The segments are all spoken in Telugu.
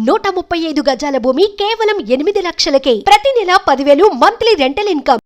135 గజాల భూమి కేవలం 8 లక్షలకే. ప్రతి నెల 10,000 మంత్లీ రెంటల్ ఇన్కమ్.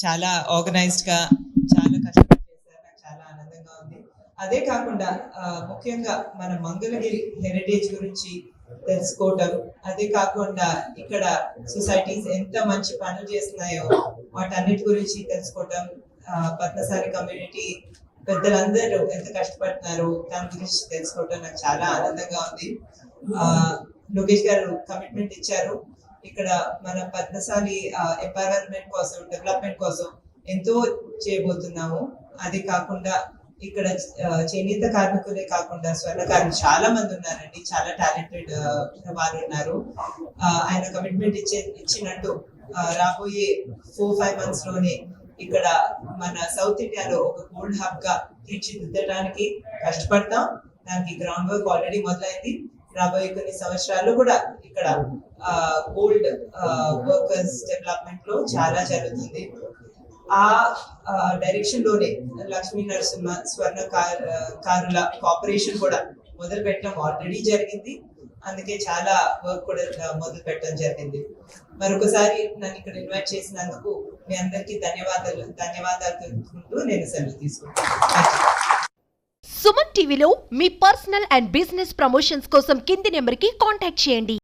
చాలా ఆర్గనైజ్డ్ గా చాలా కష్టపడి చేశారు. నాకు చాలా ఆనందంగా ఉంది. అదే కాకుండా ముఖ్యంగా మన మంగళగిరి హెరిటేజ్ గురించి తెలుసుకోవటం, అదే కాకుండా ఇక్కడ సొసైటీస్ ఎంత మంచి పనులు చేస్తున్నాయో వాటన్నిటి గురించి తెలుసుకోవటం, పద్మశాలి కమ్యూనిటీ పెద్దలందరూ ఎంత కష్టపడుతున్నారు దాని గురించి తెలుసుకోవటం నాకు చాలా ఆనందంగా ఉంది. లోకేష్ గారు కమిట్మెంట్ ఇచ్చారు. ఇక్కడ మన పద్మశాలి ఎంపవర్మెంట్ కోసం, డెవలప్మెంట్ కోసం ఎంతో చేయబోతున్నాము. అది కాకుండా ఇక్కడ చేనేత కార్మికులే కాకుండా స్వర్ణకారులు చాలా మంది ఉన్నారండి, చాలా టాలెంటెడ్ వారు ఉన్నారు. ఆయన కమిట్మెంట్ ఇచ్చినట్టు రాబోయే 4-5 months లోనే ఇక్కడ మన సౌత్ ఇండియాలో ఒక గోల్డ్ హబ్ గా తీర్చిదిద్దడానికి కష్టపడతాం. దానికి గ్రౌండ్ వర్క్ ఆల్రెడీ మొదలైంది. రాబోయే కొన్ని సంవత్సరాల్లో కూడా ఇక్కడ గోల్డ్ వర్కర్స్ డెవలప్మెంట్ లో చాలా జరుగుతుంది. ఆ డైరెక్షన్ లోనే లక్ష్మీ నరసింహ స్వర్ణకారుల కార్పొరేషన్ కూడా మొదలు పెట్టడం ఆల్రెడీ జరిగింది. అందుకే చాలా వర్క్ కూడా మొదలు పెట్టడం జరిగింది. మరొకసారి నన్ను ఇక్కడ ఇన్వైట్ చేసినందుకు మీ అందరికీ ధన్యవాదాలు తెలుపుకుంటూ నేను సెలవు తీసుకుంటాను. సుమన్ టీవీలో మీ పర్సనల్ అండ్ బిజినెస్ ప్రమోషన్స్ కోసం కింది నెంబర్కి కాంటాక్ట్ చేయండి.